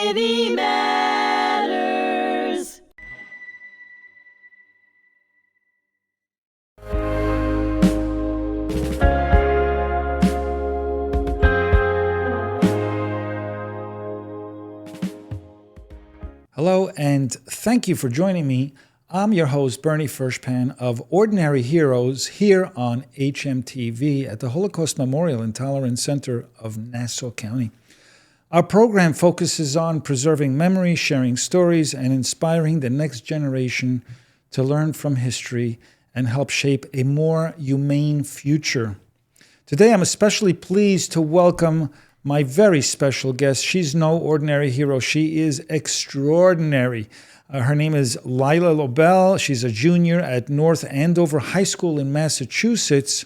Humanity Matters. Hello, and thank you for joining me. I'm your host, Bernie Furshpan of Ordinary Heroes here on hmTv at the Holocaust Memorial and Tolerance Center of Nassau County. Our program focuses on preserving memory, sharing stories, and inspiring the next generation to learn from history and help shape a more humane future. Today, I'm especially pleased to welcome my very special guest. She's no ordinary hero. She is extraordinary. Her name is Lila Lobel. She's a junior at North Andover High School in Massachusetts,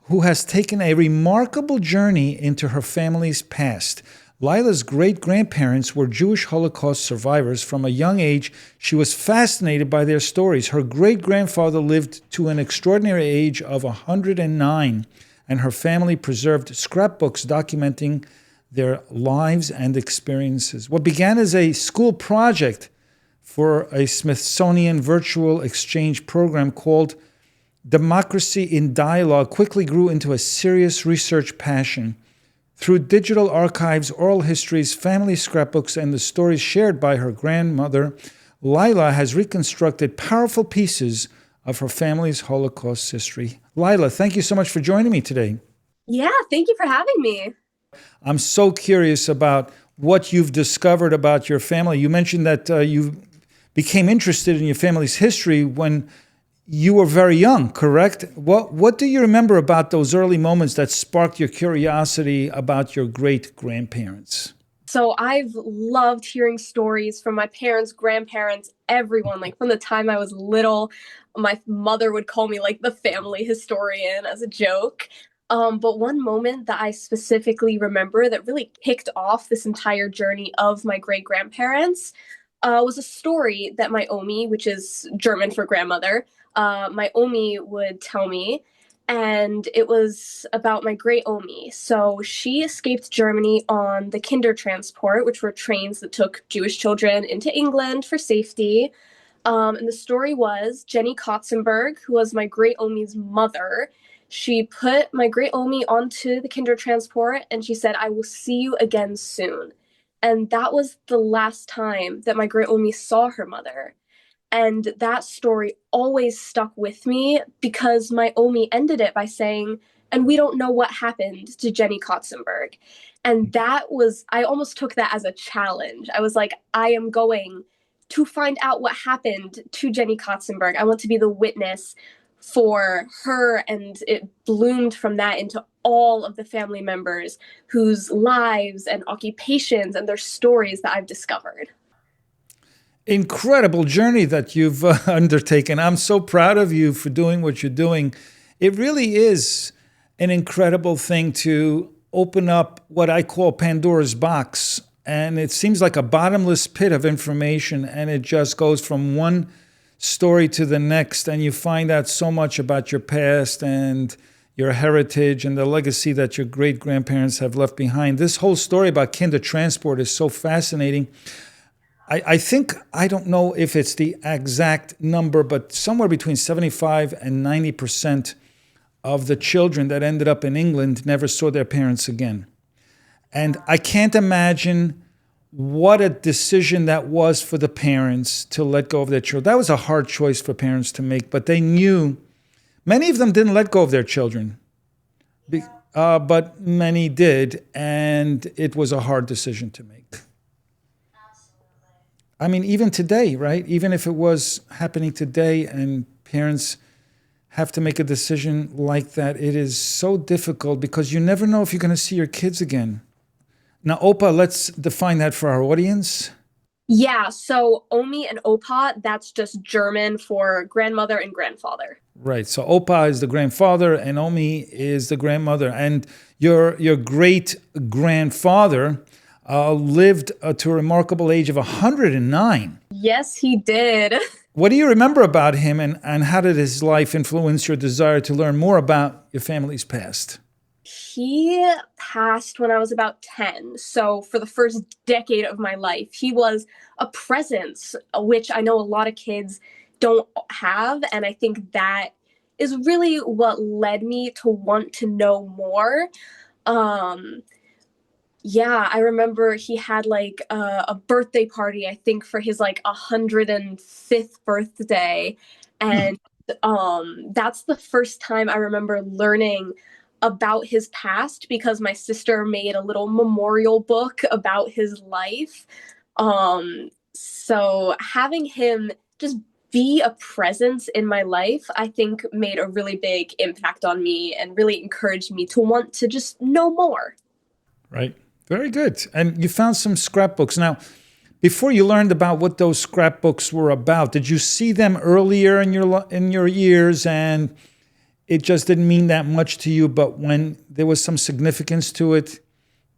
who has taken a remarkable journey into her family's past. Lila's great-grandparents were Jewish Holocaust survivors. From a young age, she was fascinated by their stories. Her great-grandfather lived to an extraordinary age of 109, and her family preserved scrapbooks documenting their lives and experiences. What began as a school project for a Smithsonian virtual exchange program called Democracy in Dialogue quickly grew into a serious research passion. Through digital archives, oral histories, family scrapbooks, and the stories shared by her grandmother, Lila has reconstructed powerful pieces of her family's Holocaust history. Lila, thank you so much for joining me today. Yeah, thank you for having me. I'm so curious about what you've discovered about your family. You mentioned that you became interested in your family's history when you were very young, correct? What do you remember about those early moments that sparked your curiosity about your great-grandparents? So I've loved hearing stories from my parents, grandparents, everyone. Like from the time I was little, my mother would call me like the family historian as a joke. But one moment that I specifically remember that really kicked off this entire journey of my great-grandparents was a story that my Omi, which is German for grandmother, my Omi would tell me, and it was about my great-Omi. So she escaped Germany on the Kindertransport, which were trains that took Jewish children into England for safety. And the story was Jenny Kotzenberg, who was my great-Omi's mother. She put my great-Omi onto the Kindertransport, and she said, "I will see you again soon." And that was the last time that my great-Omi saw her mother. And that story always stuck with me because my Omi ended it by saying, "And we don't know what happened to Jenny Kotzenberg." And that was, I almost took that as a challenge. I was like, I am going to find out what happened to Jenny Kotzenberg. I want to be the witness for her. And it bloomed from that into all of the family members whose lives and occupations and their stories that I've discovered. Incredible journey that you've undertaken. I'm so proud of you for doing what you're doing. It really is an incredible thing to open up what I call Pandora's box. And it seems like a bottomless pit of information, and it just goes from one story to the next, and you find out so much about your past and your heritage and the legacy that your great-grandparents have left behind. This whole story about Kindertransport is so fascinating. I think, I don't know if it's the exact number, but somewhere between 75 and 90% of the children that ended up in England never saw their parents again. And I can't imagine what a decision that was for the parents to let go of their children. That was a hard choice for parents to make, but they knew. Many of them didn't let go of their children, but many did, and it was a hard decision to make. I mean, even today, right? Even if it was happening today and parents have to make a decision like that, it is so difficult because you never know if you're going to see your kids again. Now, Opa, let's define that for our audience. Yeah, so Omi and Opa, that's just German for grandmother and grandfather. Right, so Opa is the grandfather and Omi is the grandmother. And your great-grandfather lived to a remarkable age of 109. Yes, he did. What do you remember about him, and how did his life influence your desire to learn more about your family's past? He passed when I was about 10. So for the first decade of my life, he was a presence, which I know a lot of kids don't have. And I think that is really what led me to want to know more. Um, yeah, I remember he had like a birthday party, I think, for his like 105th birthday. And that's the first time I remember learning about his past because my sister made a little memorial book about his life. So having him just be a presence in my life, I think made a really big impact on me and really encouraged me to want to just know more. Right. Very good. And you found some scrapbooks. Now, before you learned about what those scrapbooks were about, did you see them earlier in your years and it just didn't mean that much to you, but when there was some significance to it,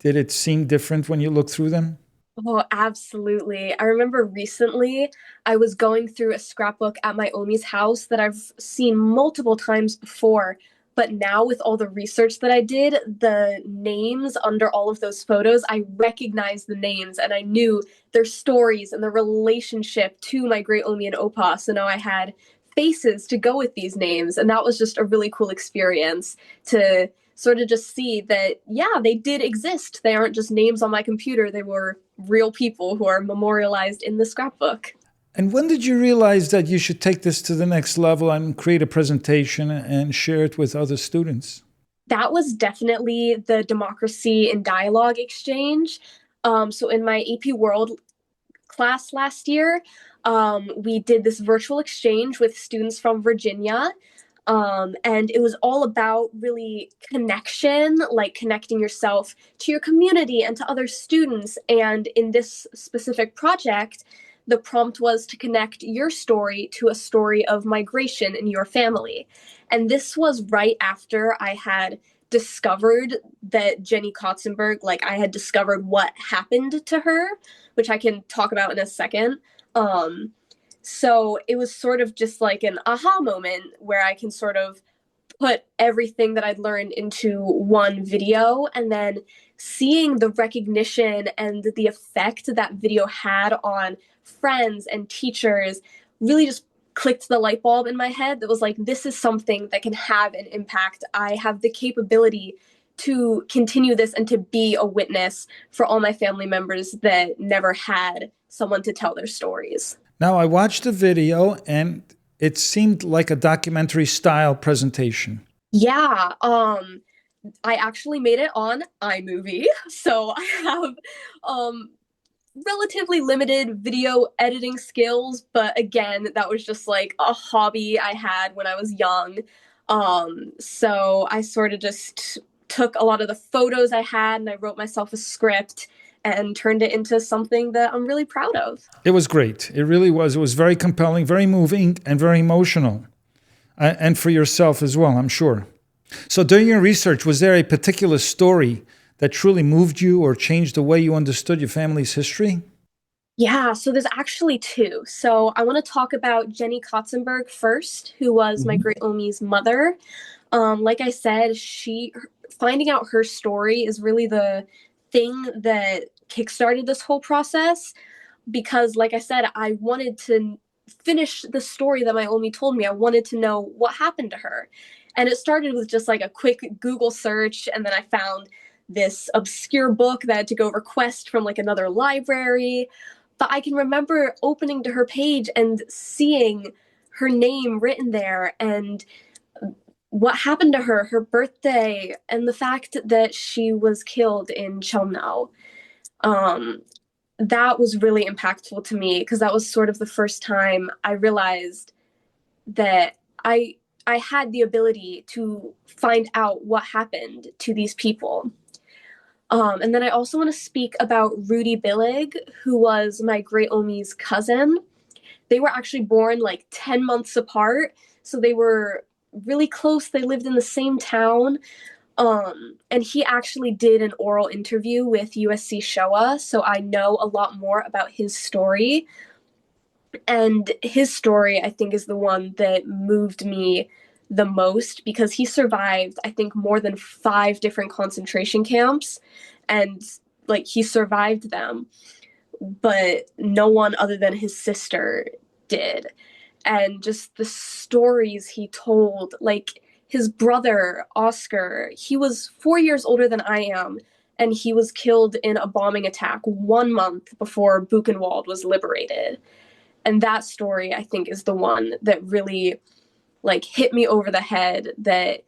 did it seem different when you looked through them? Oh, absolutely. I remember recently I was going through a scrapbook at my Omi's house that I've seen multiple times before. But now, with all the research that I did, the names under all of those photos, I recognized the names and I knew their stories and the relationship to my great Omi and Opa. So now I had faces to go with these names. And that was just a really cool experience to sort of just see that, yeah, they did exist. They aren't just names on my computer, they were real people who are memorialized in the scrapbook. And when did you realize that you should take this to the next level and create a presentation and share it with other students? That was definitely the democracy and dialogue exchange. So in my AP World class last year, we did this virtual exchange with students from Virginia. And it was all about really connection, like connecting yourself to your community and to other students. And in this specific project, the prompt was to connect your story to a story of migration in your family. And this was right after I had discovered that Jenny Kotzenberg, like I had discovered what happened to her, which I can talk about in a second. Um, so it was sort of just like an aha moment where I can sort of put everything that I'd learned into one video and then seeing the recognition and the effect that video had on friends and teachers really just clicked the light bulb in my head that was like, this is something that can have an impact. I have the capability to continue this and to be a witness for all my family members that never had someone to tell their stories. Now, I watched the video and it seemed like a documentary style presentation. Yeah, I actually made it on iMovie, so I have um relatively limited video editing skills, but again, that was just like a hobby I had when I was young. So I sort of just took a lot of the photos I had and I wrote myself a script and turned it into something that I'm really proud of. It was great. It really was. It was very compelling, very moving, and very emotional. And for yourself as well, I'm sure. So during your research, was there a particular story that truly moved you or changed the way you understood your family's history? Yeah, so there's actually two. So I want to talk about Jenny Kotzenberg first, who was my Mhm. great Omi's mother. Like I said, she finding out her story is really the thing that kickstarted this whole process because, like I said, I wanted to finish the story that my Omi told me. I wanted to know what happened to her. And it started with just like a quick Google search, and then I found this obscure book that I had to go request from like another library. But I can remember opening to her page and seeing her name written there and what happened to her, her birthday, and the fact that she was killed in Chelmno. Um, that was really impactful to me because that was sort of the first time I realized that I had the ability to find out what happened to these people. And then I also want to speak about Rudy Billig, who was my great Omi's cousin. They were actually born like 10 months apart, so they were really close. They lived in the same town. And he actually did an oral interview with USC Showa, so I know a lot more about his story. And his story, I think, is the one that moved me the most because he survived, I think, more than 5 different concentration camps, and like he survived them, but no one other than his sister did. And just the stories he told, like his brother Oscar, he was 4 years older than I am, and he was killed in a bombing attack 1 month before Buchenwald was liberated. And that story, I think, is the one that really like hit me over the head, that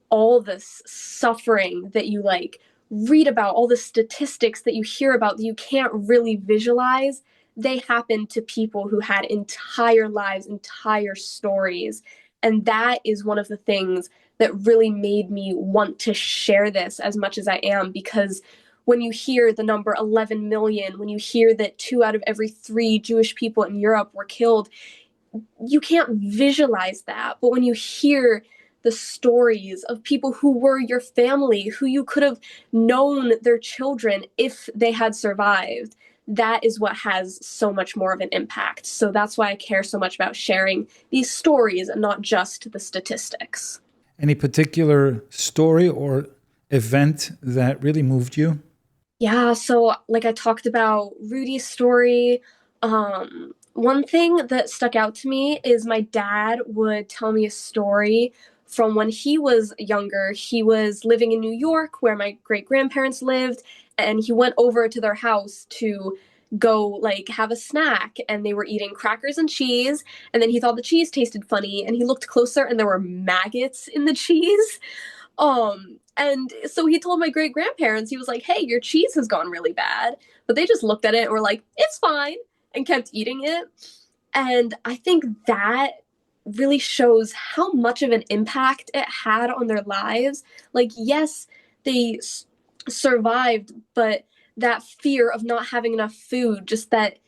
all this suffering that you like read about, all the statistics that you hear about that you can't really visualize, they happen to people who had entire lives, entire stories. And that is one of the things that really made me want to share this as much as I am, because when you hear the number 11 million, when you hear that 2 out of every 3 Jewish people in Europe were killed, you can't visualize that. But when you hear the stories of people who were your family, who you could have known their children if they had survived, that is what has so much more of an impact. So that's why I care so much about sharing these stories and not just the statistics. Any particular story or event that really moved you? Yeah, so like I talked about Rudy's story. One thing that stuck out to me is my dad would tell me a story from when he was younger. He was living in New York where my great grandparents lived, and he went over to their house to go like have a snack, and they were eating crackers and cheese, and then he thought the cheese tasted funny, and he looked closer and there were maggots in the cheese. And so he told my great grandparents, he was like, hey, your cheese has gone really bad. But they just looked at it and were like, it's fine, and kept eating it. And I think that really shows how much of an impact it had on their lives. Like, yes, they survived, but that fear of not having enough food, just that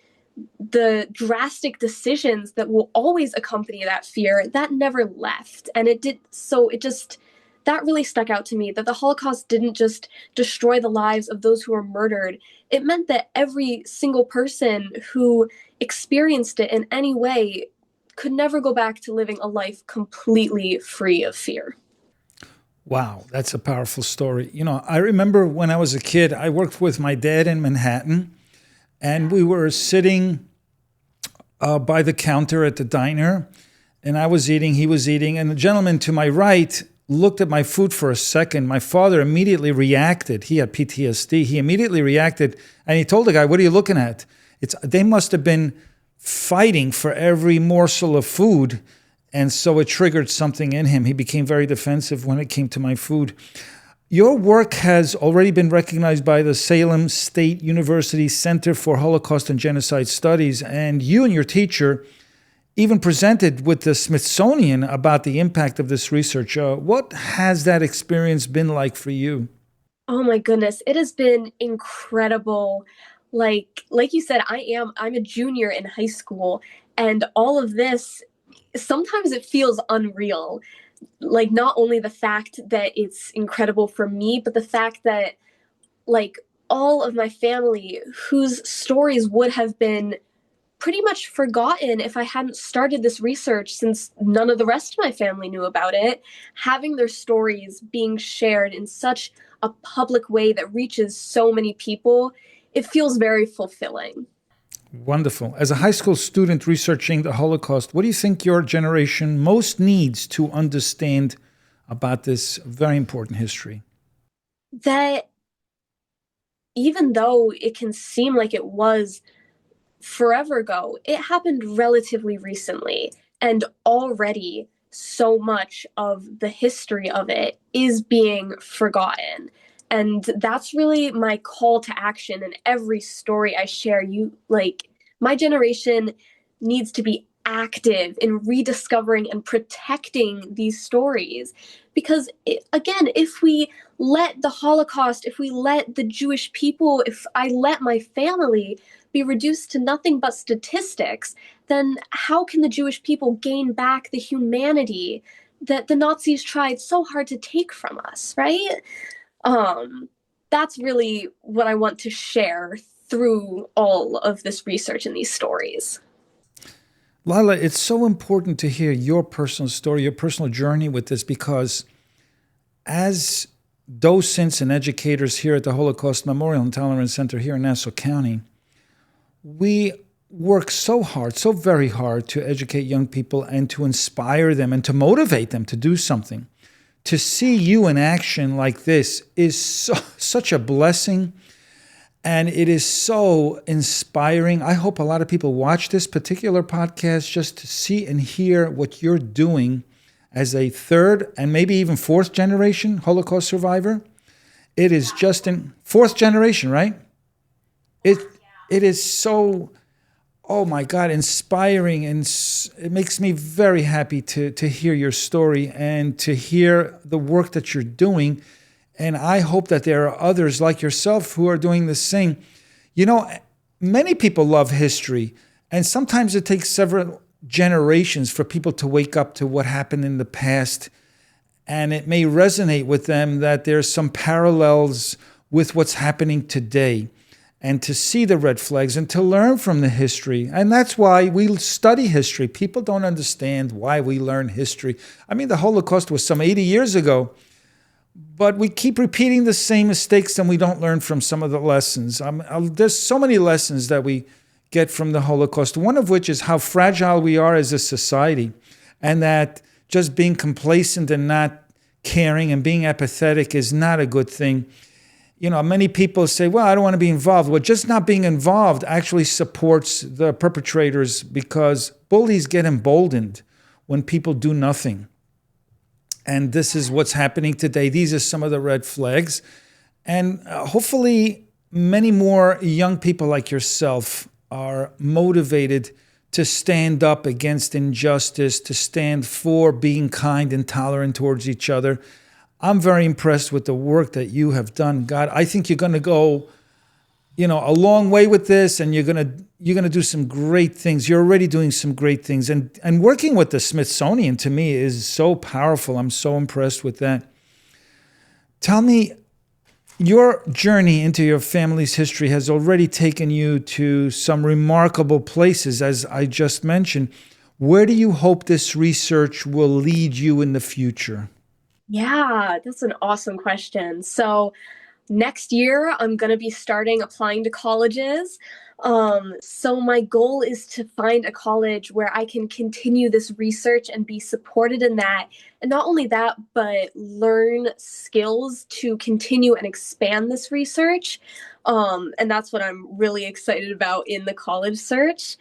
the drastic decisions that will always accompany that fear, that never left. And it did, so it just, that really stuck out to me, that the Holocaust didn't just destroy the lives of those who were murdered. It meant that every single person who experienced it in any way could never go back to living a life completely free of fear. Wow, that's a powerful story. You know, I remember when I was a kid, I worked with my dad in Manhattan, and we were sitting by the counter at the diner, and I was eating, he was eating, and the gentleman to my right looked at my food for a second. My father immediately reacted. He had PTSD. He immediately reacted, and he told the guy, "What are you looking at?" They must have been fighting for every morsel of food, and so it triggered something in him. He became very defensive when it came to my food. Your work has already been recognized by the Salem State University Center for Holocaust and Genocide Studies, and you and your teacher even presented with the Smithsonian about the impact of this research. What has that experience been like for you? Oh my goodness, it has been incredible. Like you said, I'm a junior in high school, and all of this, sometimes it feels unreal. Like not only the fact that it's incredible for me, but the fact that like all of my family whose stories would have been pretty much forgotten if I hadn't started this research, since none of the rest of my family knew about it, having their stories being shared in such a public way that reaches so many people, it feels very fulfilling. Wonderful. As a high school student researching the Holocaust, what do you think your generation most needs to understand about this very important history? That even though it can seem like it was forever ago, it happened relatively recently. And already so much of the history of it is being forgotten. And that's really my call to action in every story I share. My generation needs to be active in rediscovering and protecting these stories. Because, again, if we let the Holocaust, if we let the Jewish people, if I let my family be reduced to nothing but statistics, then how can the Jewish people gain back the humanity that the Nazis tried so hard to take from us, right? Um, that's really what I want to share through all of this research and these stories. Lila, it's so important to hear your personal story, your personal journey with this, because as docents and educators here at the Holocaust Memorial and Tolerance Center here in Nassau County, we work so hard, so very hard to educate young people and to inspire them and to motivate them to do something. To see you in action like this is such a blessing, and it is so inspiring. I hope a lot of people watch this particular podcast just to see and hear what you're doing as a third and maybe even fourth generation Holocaust survivor. It is just in fourth generation, right? It it is so, oh my God, inspiring, and it makes me very happy to hear your story and to hear the work that you're doing. And I hope that there are others like yourself who are doing the same. You know, many people love history, and sometimes it takes several generations for people to wake up to what happened in the past. And it may resonate with them that there's some parallels with what's happening today, and to see the red flags and to learn from the history. And that's why we study history. People don't understand why we learn history. I mean, the Holocaust was some 80 years ago, but we keep repeating the same mistakes and we don't learn from some of the lessons. There's so many lessons that we get from the Holocaust, one of which is how fragile we are as a society, and that just being complacent and not caring and being apathetic is not a good thing. You know, many people say, well, I don't want to be involved. Well, just not being involved actually supports the perpetrators, because bullies get emboldened when people do nothing. And this is what's happening today. These are some of the red flags. And hopefully many more young people like yourself are motivated to stand up against injustice, to stand for being kind and tolerant towards each other. I'm very impressed with the work that you have done. God, I think you're going to go, a long way with this, and you're going to do some great things. You're already doing some great things. And working with the Smithsonian, to me, is so powerful. I'm so impressed with that. Tell me, your journey into your family's history has already taken you to some remarkable places, as I just mentioned. Where do you hope this research will lead you in the future? Yeah, that's an awesome question. So, next year, I'm going to be starting applying to colleges. So my goal is to find a college where I can continue this research and be supported in that. And not only that, but learn skills to continue and expand this research. And that's what I'm really excited about in the college search.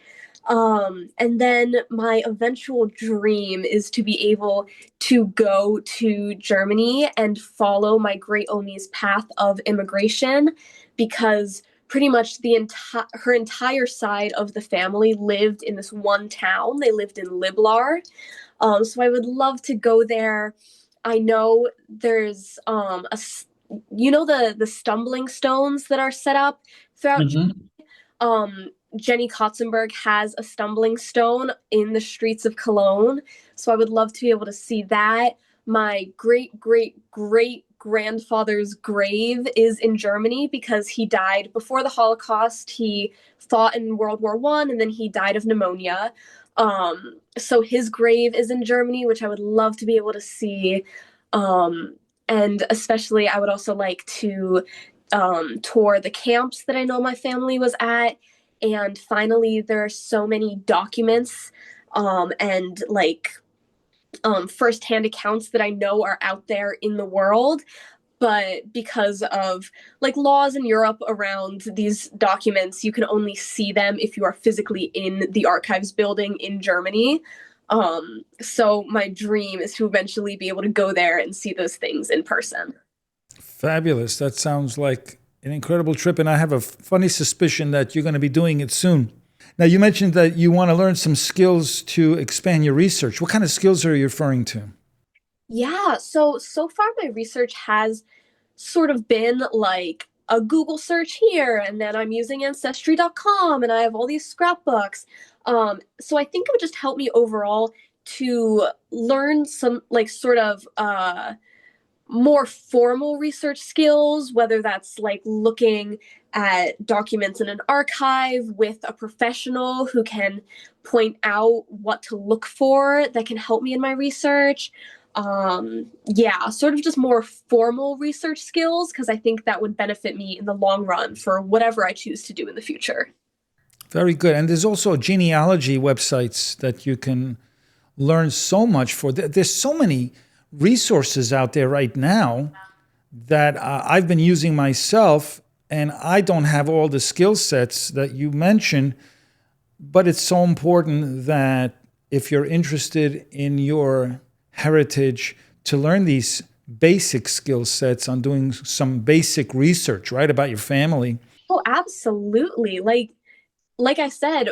And then my eventual dream is to be able to go to Germany and follow my great-Omi's path of immigration, because pretty much her entire side of the family lived in this one town. They lived in Liblar. So I would love to go there. I know there's the stumbling stones that are set up throughout. um, Jenny Kotzenberg has a stumbling stone in the streets of Cologne. So I would love to be able to see that. My great, great, great grandfather's grave is in Germany because he died before the Holocaust. He fought in World War I, and then he died of pneumonia. So his grave is in Germany, which I would love to be able to see. And especially, I would also like to tour the camps that I know my family was at. And finally, there are so many documents and firsthand accounts that I know are out there in the world. But because of laws in Europe around these documents, you can only see them if you are physically in the archives building in Germany. So my dream is to eventually be able to go there and see those things in person. Fabulous. That sounds like an incredible trip, and I have a funny suspicion that you're going to be doing it soon. Now, you mentioned that you want to learn some skills to expand your research. What kind of skills are you referring to? Yeah, so far my research has sort of been like a Google search here, and then I'm using ancestry.com, and I have all these scrapbooks. So I think it would just help me overall to learn some sort of more formal research skills, whether that's like looking at documents in an archive with a professional who can point out what to look for that can help me in my research. Yeah, sort of just more formal research skills, because I think that would benefit me in the long run for whatever I choose to do in the future. Very good. And there's also genealogy websites that you can learn so much for. There's so many resources out there right now that I've been using myself, and I don't have all the skill sets that you mentioned, but it's so important that if you're interested in your heritage, to learn these basic skill sets on doing some basic research, right, about your family. Oh, absolutely. Like I said,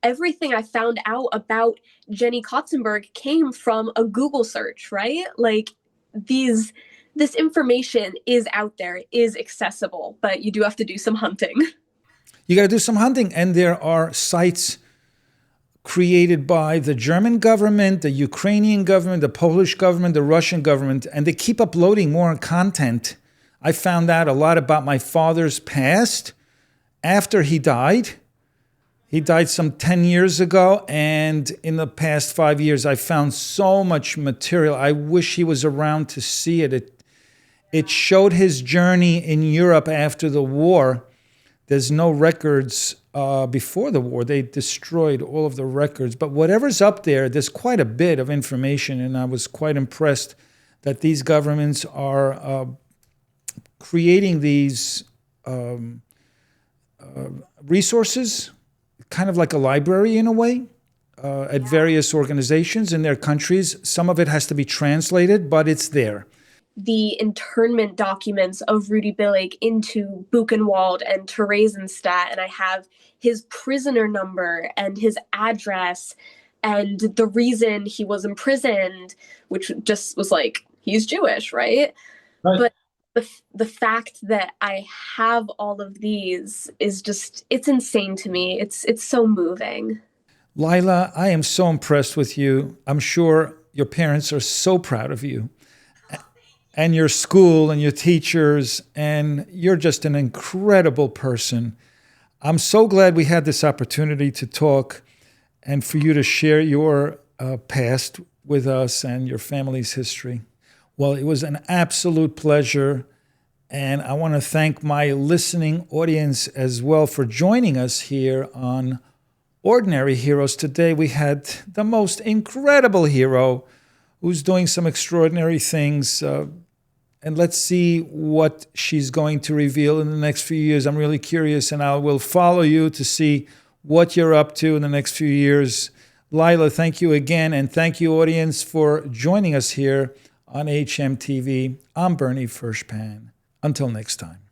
everything I found out about Jenny Kotzenberg came from a Google search, right? Like this information is out there, is accessible, but you do have to do some hunting. You got to do some hunting, and there are sites created by the German government, the Ukrainian government, the Polish government, the Russian government, and they keep uploading more content. I found out a lot about my father's past after he died. He died some 10 years ago, and in the past 5 years, I found so much material. I wish he was around to see it. It showed his journey in Europe after the war. There's no records before the war. They destroyed all of the records. But whatever's up there, there's quite a bit of information, and I was quite impressed that these governments are creating these resources, kind of like a library in a way, at various organizations in their countries. Some of it has to be translated, but it's there. The internment documents of Rudy Billig into Buchenwald and Theresienstadt, and I have his prisoner number and his address and the reason he was imprisoned, which just was like, he's Jewish, right? But the fact that I have all of these is just, it's insane to me. It's so moving. Lila, I am so impressed with you. I'm sure your parents are so proud of you, and your school and your teachers, and you're just an incredible person. I'm so glad we had this opportunity to talk and for you to share your past with us and your family's history. Well, it was an absolute pleasure, and I want to thank my listening audience as well for joining us here on Ordinary Heroes. Today we had the most incredible hero who's doing some extraordinary things, and let's see what she's going to reveal in the next few years. I'm really curious, and I will follow you to see what you're up to in the next few years. Lila, thank you again, and thank you, audience, for joining us here on hmTV. I'm Bernie Furshpan. Until next time.